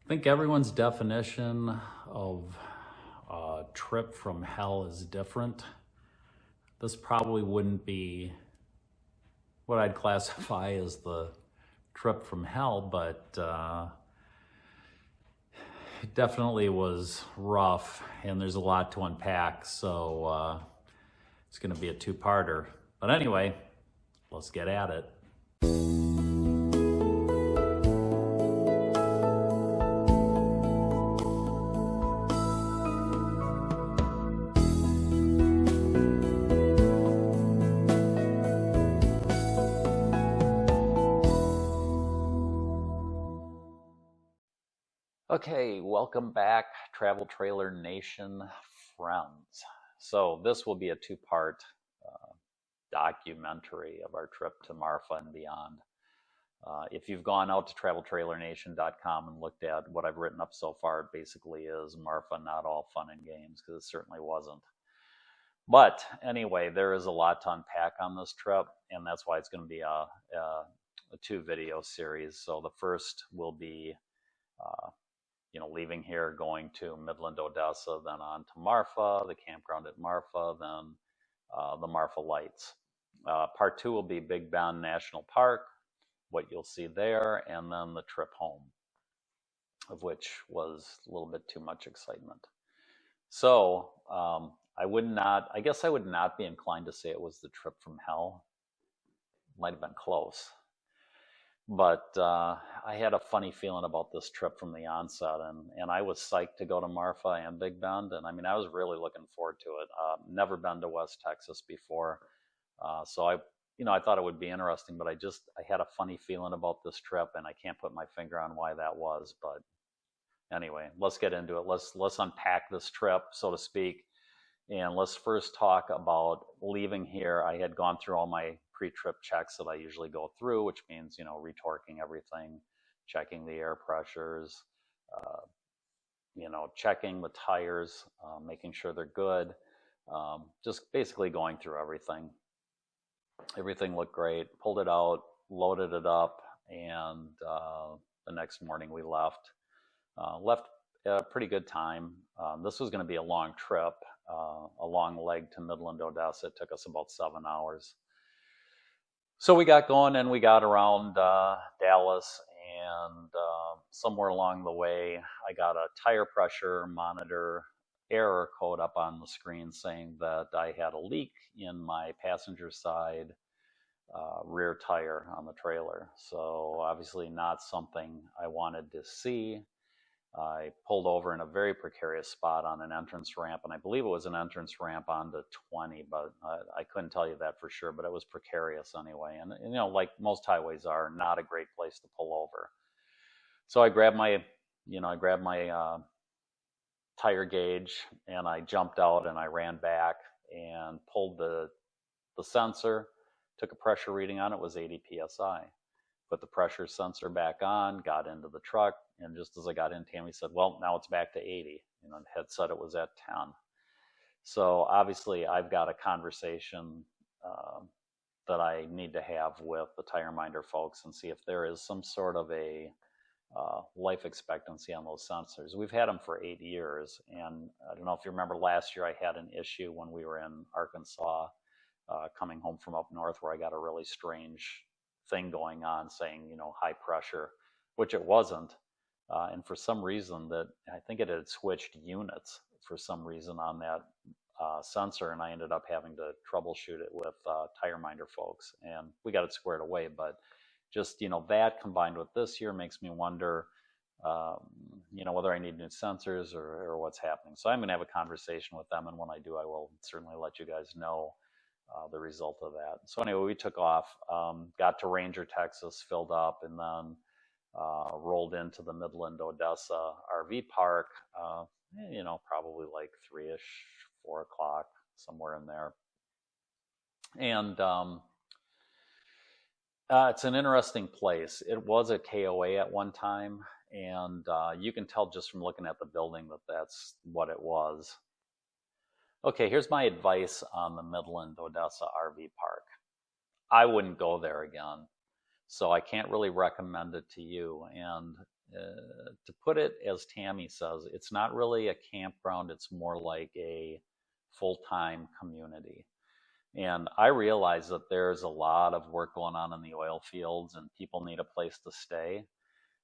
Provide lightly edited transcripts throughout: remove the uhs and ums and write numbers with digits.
I think everyone's definition of a trip from hell is different. This probably wouldn't be what I'd classify as the trip from hell, but it definitely was rough and there's a lot to unpack, so it's going to be a two-parter. But anyway, let's get at it. Okay, welcome back, Travel Trailer Nation friends. So this will be a two-part documentary of our trip to Marfa and beyond. If you've gone out to traveltrailernation.com and looked at what I've written up so far, it basically is Marfa not all fun and games, because it certainly wasn't. But anyway, there is a lot to unpack on this trip, and that's why it's going to be a two-video series. So the first will be leaving here, going to Midland, Odessa, then on to Marfa, the campground at Marfa, then the Marfa Lights. Part two will be Big Bend National Park, what you'll see there, and then the trip home, of which was a little bit too much excitement. So I guess I would not be inclined to say it was the trip from hell. Might have been close. But I had a funny feeling about this trip from the onset, and I was psyched to go to Marfa and Big Bend, and I mean, I was really looking forward to it. Never been to West Texas before, so I thought it would be interesting, but I had a funny feeling about this trip, and I can't put my finger on why that was. But anyway, let's get into it. Let's unpack this trip, so to speak, and let's first talk about leaving here. I had gone through all my pre-trip checks that I usually go through, which means, retorquing everything, checking the air pressures, checking the tires, making sure they're good, just basically going through everything. Everything looked great, pulled it out, loaded it up, and the next morning we left. Left a pretty good time. This was going to be a long trip, a long leg to Midland, Odessa. It took us about 7 hours. So we got going and we got around Dallas, and somewhere along the way, I got a tire pressure monitor error code up on the screen saying that I had a leak in my passenger side rear tire on the trailer. So obviously not something I wanted to see. I pulled over in a very precarious spot on an entrance ramp, and I believe it was an entrance ramp onto 20, but I couldn't tell you that for sure, but it was precarious anyway. And like most highways are, not a great place to pull over. So I grabbed my tire gauge, and I jumped out and I ran back and pulled the sensor, took a pressure reading on it. It was 80 PSI. Put the pressure sensor back on, got into the truck, and just as I got in, Tammy said, well, now it's back to 80. The head said it was at 10. So obviously I've got a conversation that I need to have with the TireMinder folks and see if there is some sort of a life expectancy on those sensors. We've had them for 8 years, and I don't know if you remember last year I had an issue when we were in Arkansas coming home from up north, where I got a really strange thing going on saying, high pressure, which it wasn't. And for some reason I think it had switched units for some reason on that sensor, and I ended up having to troubleshoot it with TireMinder folks, and we got it squared away. But just, that combined with this year makes me wonder, whether I need new sensors or what's happening. So I'm going to have a conversation with them, and when I do, I will certainly let you guys know the result of that. So anyway, we took off, got to Ranger, Texas, filled up, and then rolled into the Midland Odessa RV Park, probably like 3-ish, 4 o'clock, somewhere in there. And it's an interesting place. It was a KOA at one time, and you can tell just from looking at the building that that's what it was. Okay, here's my advice on the Midland Odessa RV Park. I wouldn't go there again, so I can't really recommend it to you. And to put it as Tammy says, it's not really a campground. It's more like a full-time community. And I realize that there's a lot of work going on in the oil fields and people need a place to stay.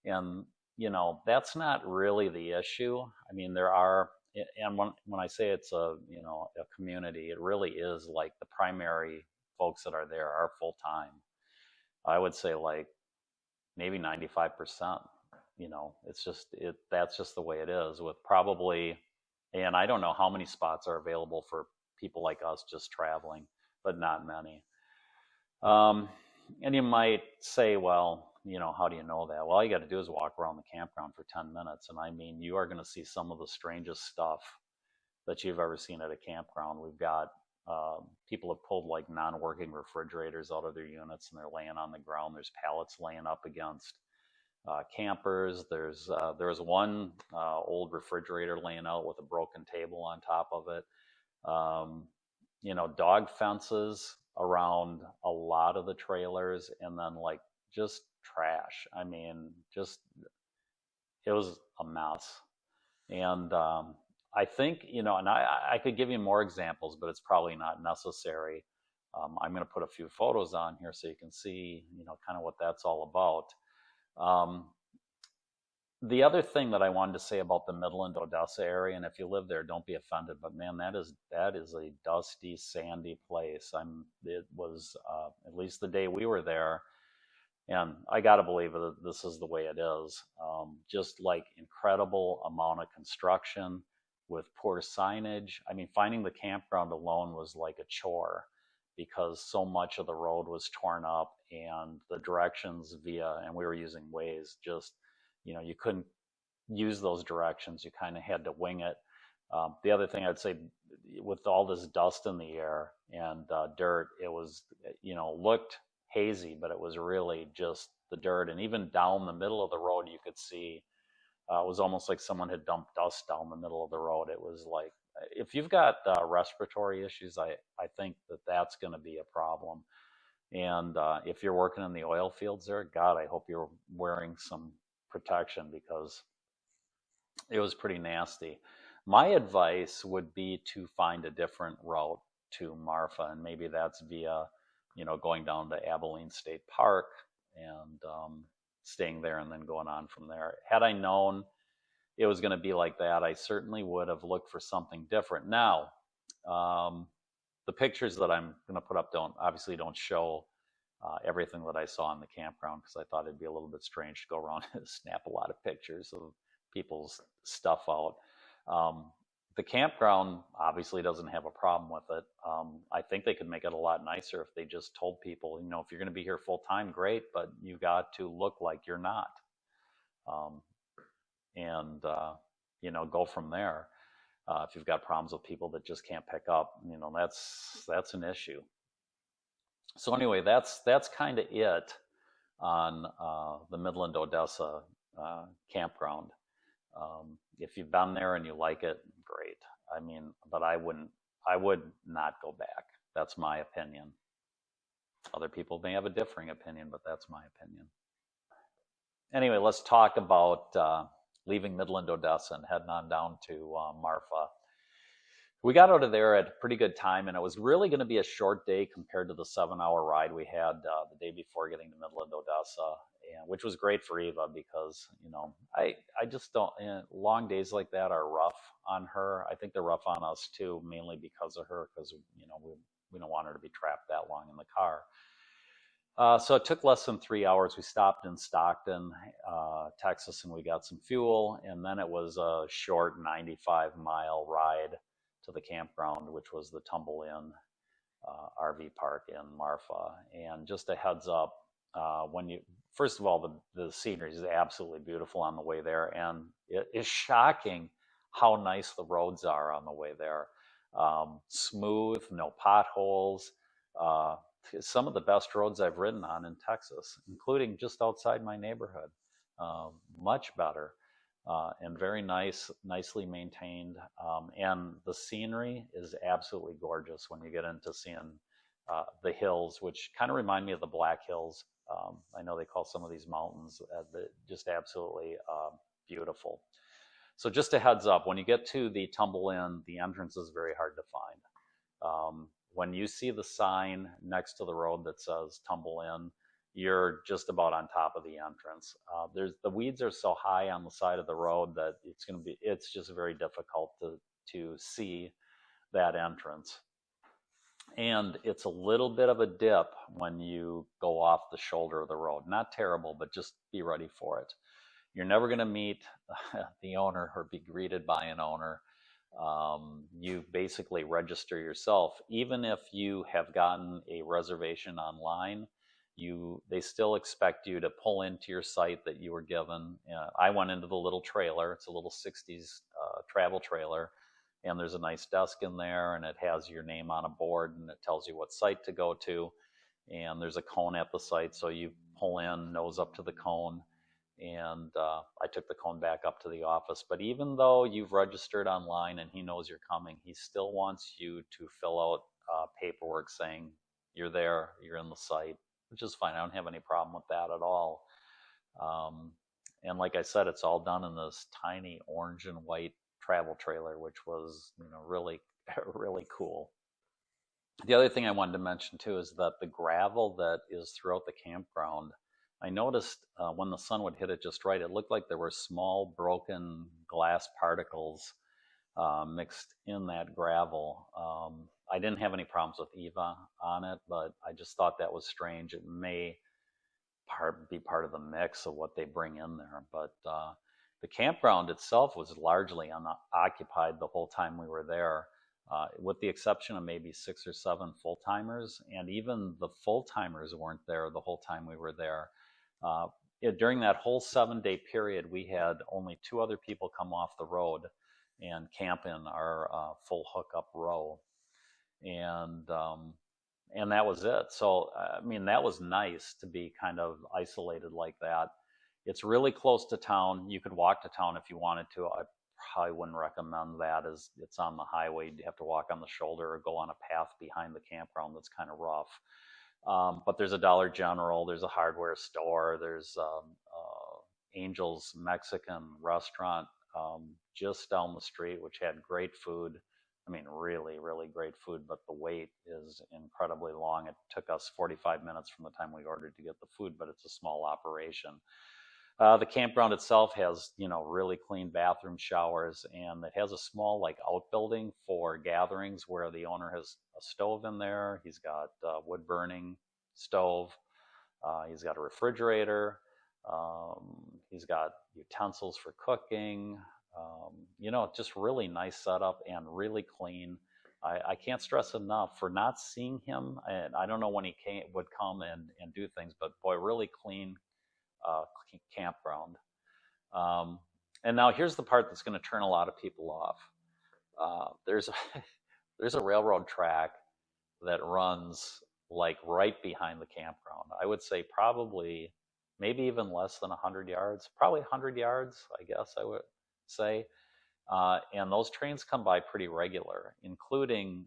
And, that's not really the issue. I mean, there are, and when I say it's a community, it really is like the primary folks that are there are full time. I would say like maybe 95%. It's just that's just the way it is with probably, and I don't know how many spots are available for people like us just traveling, but not many. And you might say, well, how do you know that? Well, all you got to do is walk around the campground for 10 minutes. And I mean, you are going to see some of the strangest stuff that you've ever seen at a campground. We've got people have pulled like non-working refrigerators out of their units and they're laying on the ground. There's pallets laying up against campers. There's one old refrigerator laying out with a broken table on top of it. Dog fences around a lot of the trailers, and then like just trash. I mean, just it was a mess. And I think, and I could give you more examples, but it's probably not necessary. I'm going to put a few photos on here so you can see, kind of what that's all about. The other thing that I wanted to say about the Midland, Odessa area, and if you live there, don't be offended, but man, that is a dusty, sandy place. It was at least the day we were there, and I got to believe that this is the way it is. Just like incredible amount of construction with poor signage. I mean, finding the campground alone was like a chore because so much of the road was torn up and the directions and we were using Waze, just, you couldn't use those directions. You kind of had to wing it. The other thing I'd say, with all this dust in the air and dirt, it was, looked hazy, but it was really just the dirt. And even down the middle of the road, you could see it was almost like someone had dumped dust down the middle of the road. It was like, if you've got respiratory issues, I think that's going to be a problem. And if you're working in the oil fields there, God, I hope you're wearing some protection because it was pretty nasty. My advice would be to find a different route to Marfa, and maybe that's via, going down to Abilene State Park and staying there and then going on from there. Had I known it was going to be like that, I certainly would have looked for something different. Now, the pictures that I'm going to put up obviously don't show everything that I saw in the campground, because I thought it'd be a little bit strange to go around and snap a lot of pictures of people's stuff out. The campground obviously doesn't have a problem with it. I think they could make it a lot nicer if they just told people, if you're going to be here full time, great, but you got to look like you're not. And go from there. If you've got problems with people that just can't pick up, that's an issue. So anyway, that's kind of it on the Midland, Odessa campground. If you've been there and you like it, great. I mean, but I would not go back. That's my opinion. Other people may have a differing opinion, but that's my opinion. Anyway, let's talk about leaving Midland, Odessa and heading on down to Marfa. We got out of there at a pretty good time, and it was really going to be a short day compared to the 7-hour ride we had the day before getting to Midland, Odessa, which was great for Eva because, I just don't, long days like that are rough on her. I think they're rough on us too, mainly because of her, because, we don't want her to be trapped that long in the car. So it took less than 3 hours. We stopped in Stockton, Texas, and we got some fuel, and then it was a short 95-mile ride to the campground, which was the Tumble In RV Park in Marfa. And just a heads up, first of all, the scenery is absolutely beautiful on the way there, and it is shocking how nice the roads are on the way there. Smooth, no potholes. Some of the best roads I've ridden on in Texas, including just outside my neighborhood. Much better. And very nicely maintained. And the scenery is absolutely gorgeous when you get into seeing the hills, which kind of remind me of the Black Hills. I know they call some of these mountains just absolutely beautiful. So just a heads up, when you get to the Tumble In, the entrance is very hard to find. When you see the sign next to the road that says Tumble In, you're just about on top of the entrance. The weeds are so high on the side of the road that it's just very difficult to see that entrance. And it's a little bit of a dip when you go off the shoulder of the road. Not terrible, but just be ready for it. You're never going to meet the owner or be greeted by an owner. You basically register yourself. Even if you have gotten a reservation online, they still expect you to pull into your site that you were given. I went into the little trailer. It's a little 60s travel trailer, and there's a nice desk in there, and it has your name on a board, and it tells you what site to go to. And there's a cone at the site, so you pull in, nose up to the cone. And I took the cone back up to the office. But even though you've registered online and he knows you're coming, he still wants you to fill out paperwork saying you're there, you're in the site, which is fine. I don't have any problem with that at all. And like I said, it's all done in this tiny orange and white travel trailer, which was, really, really cool. The other thing I wanted to mention too is that the gravel that is throughout the campground, I noticed when the sun would hit it just right, it looked like there were small broken glass particles mixed in that gravel. I didn't have any problems with Eva on it, but I just thought that was strange. It may be part of the mix of what they bring in there. But the campground itself was largely unoccupied the whole time we were there. With the exception of maybe 6 or 7 full-timers, and even the full-timers weren't there the whole time we were there. During that whole 7-day period, we had only 2 other people come off the road and camp in our full hookup row, and that was it. So, that was nice to be kind of isolated like that. It's really close to town. You could walk to town if you wanted to. I probably wouldn't recommend that, as it's on the highway. You have to walk on the shoulder or go on a path behind the campground that's kind of rough. But there's a Dollar General, there's a hardware store, there's Angel's Mexican restaurant just down the street, which had great food. Really, really great food, but the wait is incredibly long. It took us 45 minutes from the time we ordered to get the food, but it's a small operation. The campground itself has, really clean bathroom, showers, and it has a small outbuilding for gatherings where the owner has a stove in there. He's got a wood burning stove. He's got a refrigerator. He's got utensils for cooking. Just really nice setup and really clean. I can't stress enough for not seeing him. And I don't know when he would come and do things, but boy, really clean campground. And now here's the part that's going to turn a lot of people off. There's a railroad track that runs right behind the campground. I would say probably maybe even less than 100 yards, probably 100 yards, I guess I would say. And those trains come by pretty regular, including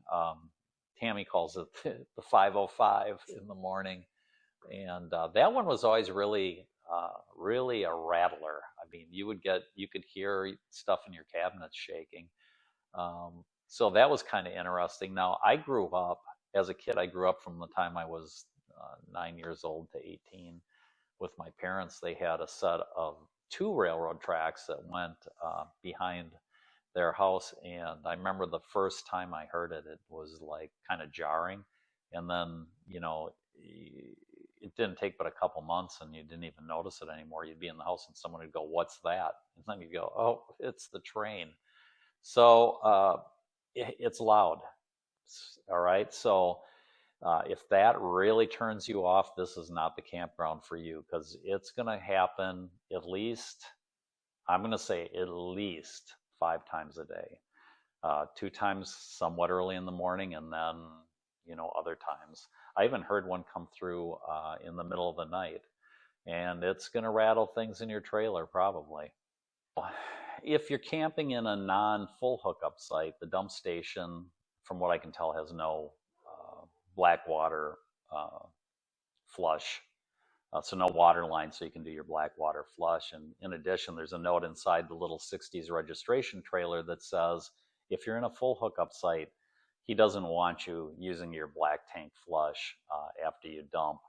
Tammy calls it the 5:05 in the morning. And that one was always really a rattler. You could hear stuff in your cabinets shaking. So that was kind of interesting. Now, as a kid, I grew up from the time I was 9 years old to 18 with my parents. They had a set of 2 railroad tracks that went behind their house. And I remember the first time I heard it, it was kind of jarring. And then, it didn't take but a couple months and you didn't even notice it anymore. You'd be in the house and someone would go, "What's that?" And then you go, "Oh, it's the train." So it's loud. All right. So if that really turns you off, this is not the campground for you, because it's going to happen at least 5 times a day. 2 times somewhat early in the morning, and then other times. I even heard one come through in the middle of the night, and it's going to rattle things in your trailer probably. If you're camping in a non-full hookup site, the dump station, from what I can tell, has no black water flush. So no water line, so you can do your black water flush. And in addition, there's a note inside the little 60s registration trailer that says, if you're in a full hookup site, he doesn't want you using your black tank flush after you dump.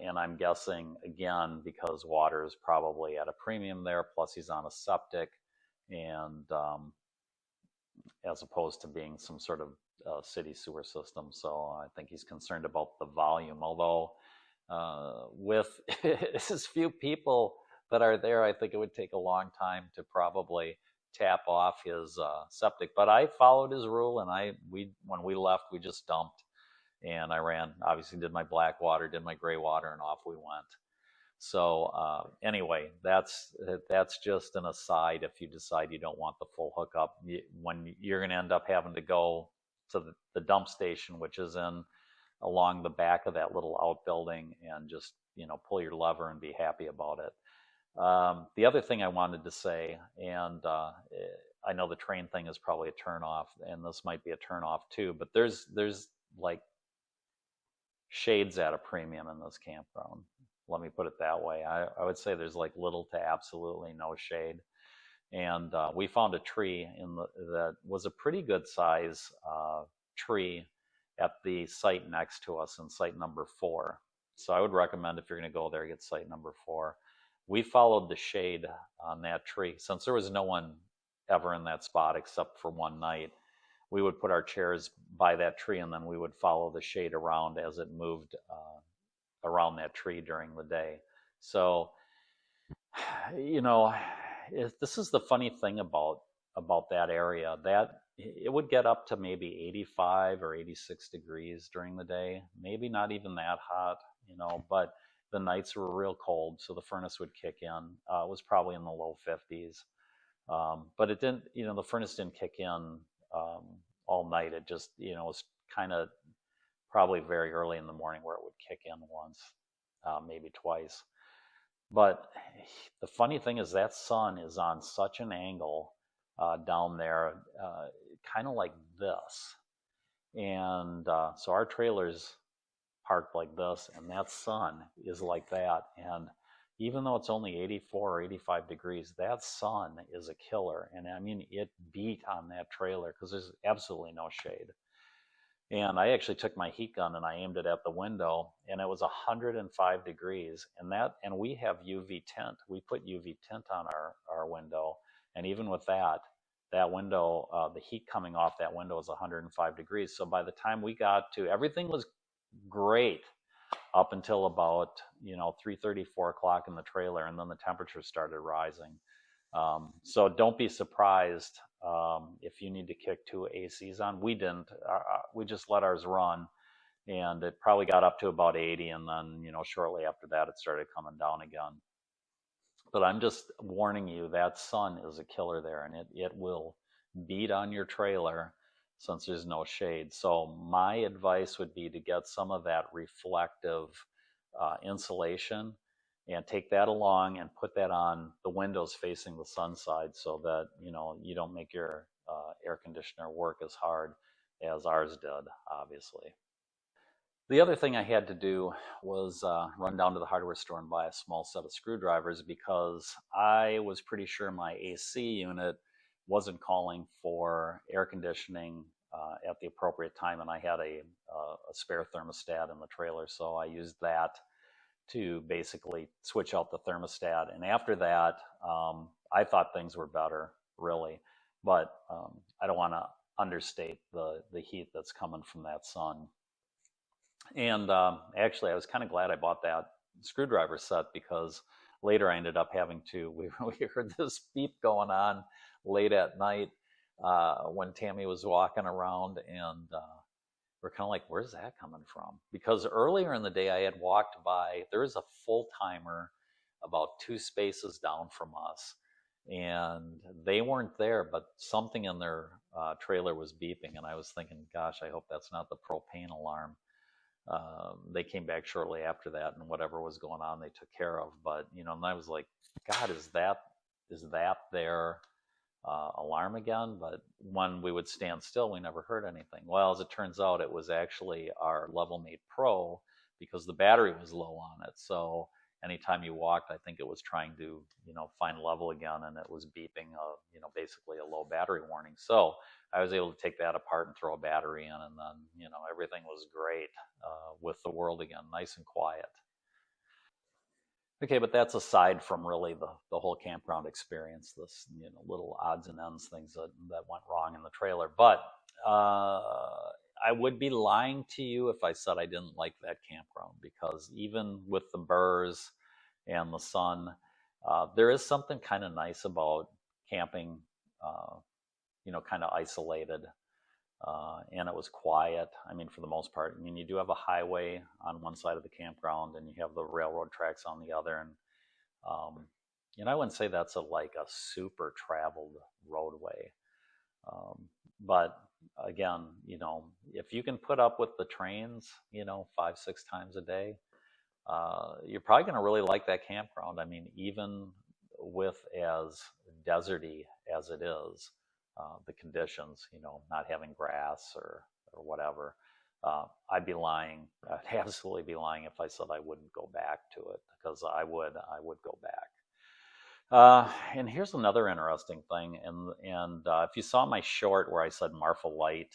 And I'm guessing, again, because water is probably at a premium there, plus he's on a septic, and as opposed to being some sort of city sewer system. So I think he's concerned about the volume. Although with as few people that are there, I think it would take a long time to probably tap off his septic. But I followed his rule, and when we left, we just dumped, and I ran. Obviously, did my black water, did my gray water, and off we went. So anyway, that's just an aside. If you decide you don't want the full hookup, when you're going to end up having to go to the dump station, which is in along the back of that little outbuilding, and just pull your lever and be happy about it. The other thing I wanted to say, and I know the train thing is probably a turnoff, and this might be a turnoff too, but there's like shades at a premium in this campground. Let me put it that way. I would say there's like little to absolutely no shade. And we found a tree that was a pretty good size tree at the site next to us, in site number 4. So I would recommend, if you're going to go there, get site number 4. We followed the shade on that tree. Since there was no one ever in that spot except for one night, we would put our chairs by that tree, and then we would follow the shade around as it moved around that tree during the day. So, this is the funny thing about that area, that it would get up to maybe 85 or 86 degrees during the day, maybe not even that hot, but the nights were real cold, so the furnace would kick in. It was probably in the low 50s, but it didn't, the furnace didn't kick in all night. It just, was kind of probably very early in the morning where it would kick in once, maybe twice. But the funny thing is that sun is on such an angle down there, kind of like this. And so our trailer's parked like this, and that sun is like that. And even though it's only 84 or 85 degrees, that sun is a killer. And I mean, it beat on that trailer because there's absolutely no shade. And I actually took my heat gun and I aimed it at the window, and it was 105 degrees. And we have UV tint. We put UV tint on our window, and even with that window, the heat coming off that window is 105 degrees. So by the time we got to, everything was great up until about 3:30, 4 o'clock in the trailer, and then the temperature started rising. So don't be surprised if you need to kick 2 ACs on. We didn't. We just let ours run, and it probably got up to about 80, and then shortly after that it started coming down again. But I'm just warning you, that sun is a killer there, and it will beat on your trailer since there's no shade. So my advice would be to get some of that reflective insulation, and take that along and put that on the windows facing the sun side, so that you don't make your air conditioner work as hard as ours did, obviously. The other thing I had to do was run down to the hardware store and buy a small set of screwdrivers, because I was pretty sure my AC unit wasn't calling for air conditioning at the appropriate time, and I had a spare thermostat in the trailer, so I used that to basically switch out the thermostat. And after that, I thought things were better, really. But I don't want to understate the heat that's coming from that sun. And actually, I was kind of glad I bought that screwdriver set, because later I ended up having to, we heard this beep going on late at night when Tammy was walking around, and we're kind of like, where's that coming from? Because earlier in the day I had walked by, there is a full timer about 2 spaces down from us, and they weren't there, but something in their trailer was beeping, and I was thinking, gosh, I hope that's not the propane alarm. They came back shortly after that, and whatever was going on, they took care of. But and I was like, God, is that their alarm again? But when we would stand still, we never heard anything. Well, as it turns out, it was actually our Level Mate Pro because the battery was low on it. So anytime you walked, I think it was trying to, find level again, and it was beeping, basically a low battery warning. So I was able to take that apart and throw a battery in, and then, everything was great with the world again, nice and quiet. Okay, but that's aside from really the whole campground experience, this, little odds and ends, things that went wrong in the trailer. But I would be lying to you if I said I didn't like that campground, because even with the burrs and the sun, there is something kind of nice about camping, kind of isolated. And it was quiet. I mean, for the most part. I mean, you do have a highway on one side of the campground, and you have the railroad tracks on the other. And I wouldn't say that's like a super traveled roadway. But again, if you can put up with the trains, 5, 6 times a day, you're probably going to really like that campground. I mean, even with as deserty as it is, the conditions, not having grass or whatever, I'd absolutely be lying if I said I wouldn't go back to it, because I would go back. And here's another interesting thing, and if you saw my short where I said Marfa Light,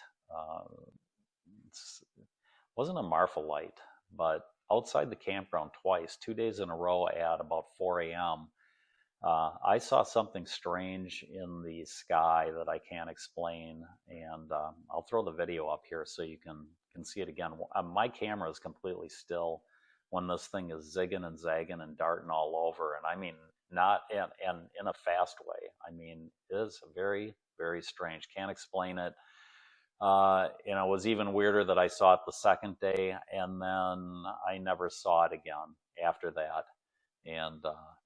it wasn't a Marfa Light, but outside the campground twice, 2 days in a row at about 4 a.m., I saw something strange in the sky that I can't explain, and I'll throw the video up here so you can see it again. My camera is completely still when this thing is zigging and zagging and darting all over, and I mean, not in a fast way. I mean, it is very, very strange. Can't explain it. It was even weirder that I saw it the second day, and then I never saw it again after that. And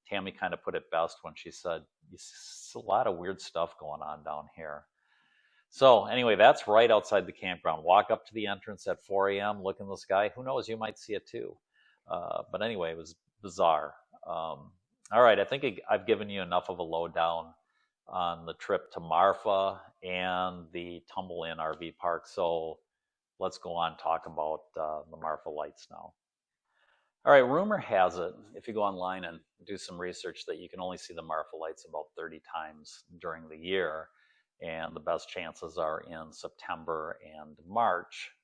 Tammy kind of put it best when she said, "It's a lot of weird stuff going on down here." So anyway, that's right outside the campground. Walk up to the entrance at 4 a.m., look in the sky. Who knows, you might see it too. But anyway, it was bizarre. All right, I think I've given you enough of a lowdown on the trip to Marfa and the Tumble In RV Park. So let's go on and talk about the Marfa Lights now. All right, rumor has it, if you go online and do some research, that you can only see the Marfa Lights about 30 times during the year, and the best chances are in September and March.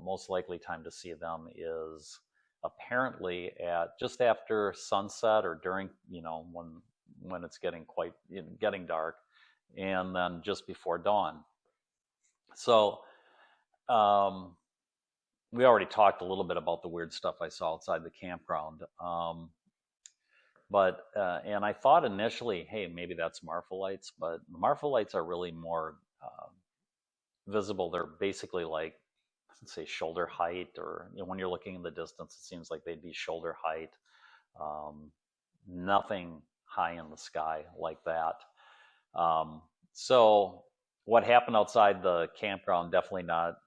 Most likely time to see them is apparently at just after sunset, or during, when it's getting dark, and then just before dawn. So we already talked a little bit about the weird stuff I saw outside the campground. And I thought initially, hey, maybe that's Marfa Lights, but the Marfa Lights are really more visible. They're basically like, let's say, shoulder height, or when you're looking in the distance, it seems like they'd be shoulder height. Nothing high in the sky like that. So what happened outside the campground, definitely not.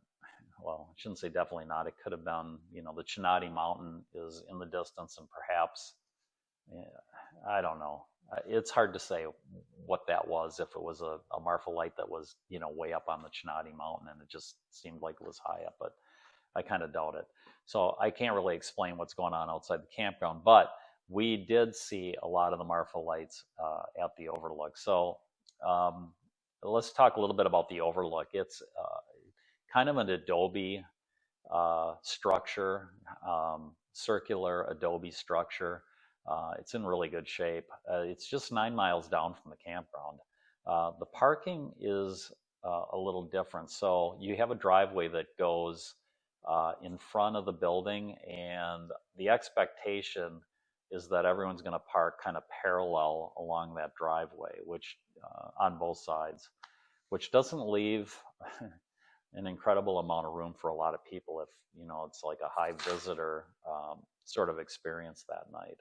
Well, I shouldn't say definitely not. It could have been, the Chinati Mountain is in the distance, and perhaps, I don't know. It's hard to say what that was, if it was a Marfa Light that was, way up on the Chinati Mountain, and it just seemed like it was high up, but I kind of doubt it. So I can't really explain what's going on outside the campground, but we did see a lot of the Marfa Lights at the overlook. So let's talk a little bit about the overlook. It's kind of an adobe structure, circular adobe structure. It's in really good shape. It's just 9 miles down from the campground. The parking is a little different. So you have a driveway that goes in front of the building, and the expectation is that everyone's going to park kind of parallel along that driveway, which on both sides, which doesn't leave an incredible amount of room for a lot of people if, it's like a high visitor sort of experience that night.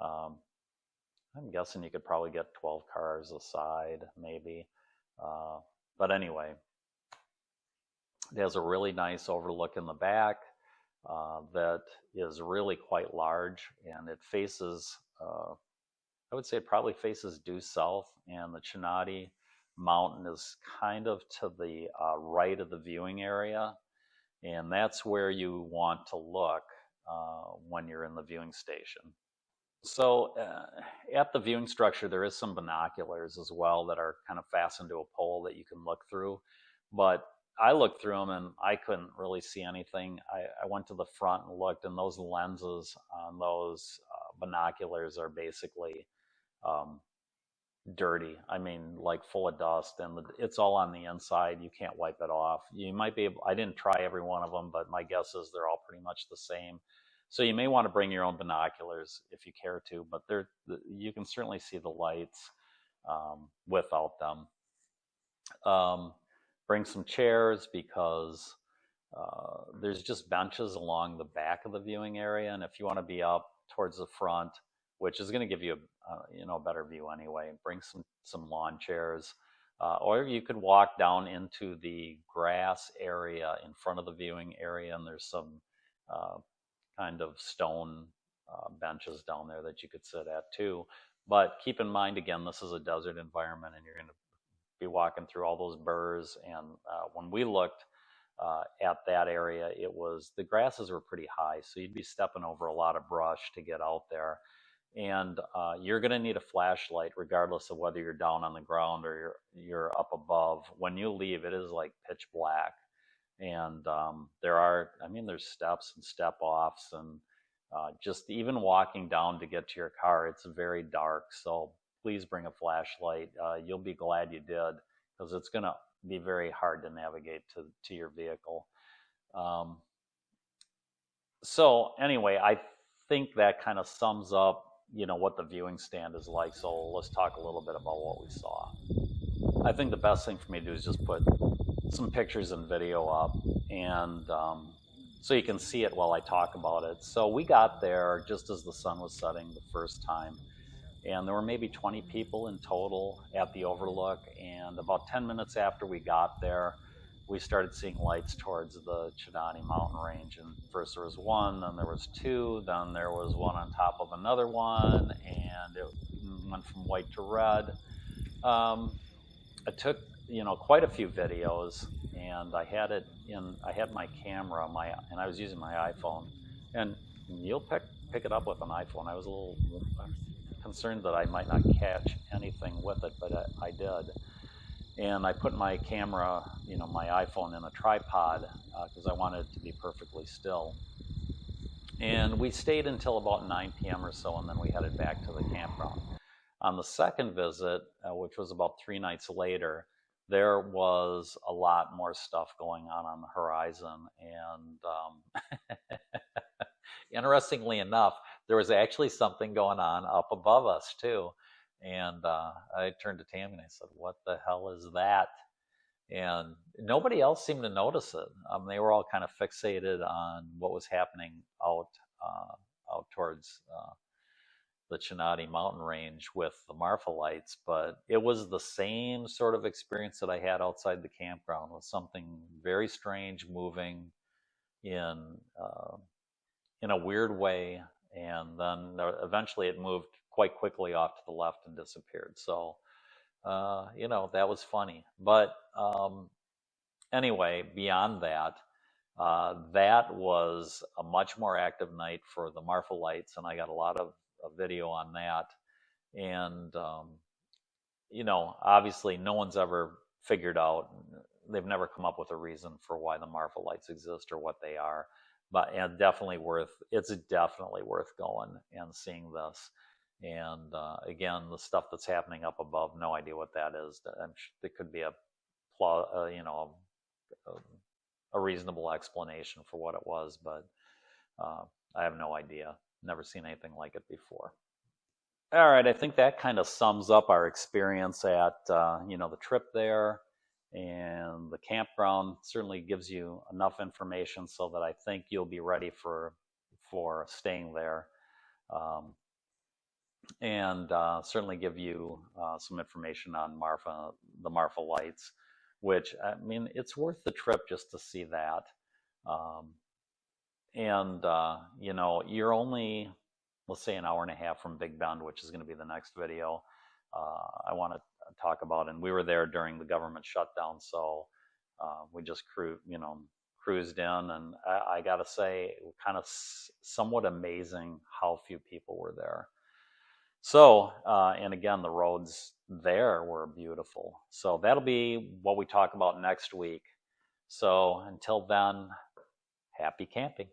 I'm guessing you could probably get 12 cars aside, maybe. But anyway, it has a really nice overlook in the back that is really quite large, and it faces, I would say it probably faces due south, and the Chinati Mountain is kind of to the right of the viewing area, and that's where you want to look when you're in the viewing station. So at the viewing structure, there is some binoculars as well that are kind of fastened to a pole that you can look through. But I looked through them and I couldn't really see anything. I went to the front and looked, and those lenses on those binoculars are basically um, dirty. I mean, like full of dust, and it's all on the inside. You can't wipe it off. You might be able, I didn't try every one of them, but my guess is they're all pretty much the same. So you may want to bring your own binoculars if you care to, but you can certainly see the lights without them. Bring some chairs because there's just benches along the back of the viewing area, and if you want to be up towards the front, which is going to give you a better view anyway, bring some lawn chairs, or you could walk down into the grass area in front of the viewing area, and there's some kind of stone benches down there that you could sit at too. But keep in mind, again, this is a desert environment, and you're going to be walking through all those burrs. And when we looked at that area, the grasses were pretty high, so you'd be stepping over a lot of brush to get out there. And you're going to need a flashlight regardless of whether you're down on the ground or you're up above. When you leave, it is like pitch black. And there's steps and step offs, and just even walking down to get to your car, it's very dark. So please bring a flashlight. You'll be glad you did, because it's going to be very hard to navigate to your vehicle. So anyway, I think that kind of sums up, what the viewing stand is like. So let's talk a little bit about what we saw. I think the best thing for me to do is just put some pictures and video up, and so you can see it while I talk about it. So we got there just as the sun was setting the first time, and there were maybe 20 people in total at the overlook. And about 10 minutes after we got there, we started seeing lights towards the Chinati Mountain range. And first there was one, then there was two, then there was one on top of another one, and it went from white to red. I took quite a few videos, and I had my camera, and I was using my iPhone, and you'll pick it up with an iPhone. I was a little concerned that I might not catch anything with it, but I did. And I put my camera, my iPhone, in a tripod because I wanted it to be perfectly still. And we stayed until about 9 p.m. or so, and then we headed back to the campground. On the second visit, which was about 3 nights later, there was a lot more stuff going on the horizon. And interestingly enough, there was actually something going on up above us too. And I turned to Tammy and I said, "What the hell is that?" And nobody else seemed to notice it. They were all kind of fixated on what was happening out towards the Chinati Mountain range with the Marfa Lights, but it was the same sort of experience that I had outside the campground, with something very strange moving in a weird way, and then eventually it moved quite quickly off to the left and disappeared. So that was funny. But anyway, beyond that, that was a much more active night for the Marfa Lights, and I got a lot of video on that. And obviously no one's ever figured out, they've never come up with a reason for why the Marfa Lights exist or what they are, but it's definitely worth going and seeing this. And again, the stuff that's happening up above, no idea what that is. There could be a reasonable explanation for what it was, but I have no idea. Never seen anything like it before. All right, I think that kind of sums up our experience at the trip there, and the campground certainly gives you enough information so that I think you'll be ready for staying there, and certainly give you some information on the Marfa Lights, which, I mean, it's worth the trip just to see that. And you're only, let's say, an hour and a half from Big Bend, which is going to be the next video I want to talk about. And we were there during the government shutdown, so we just cruised in, and I got to say, kind of somewhat amazing how few people were there. So, and again, the roads there were beautiful. So that'll be what we talk about next week. So until then, happy camping.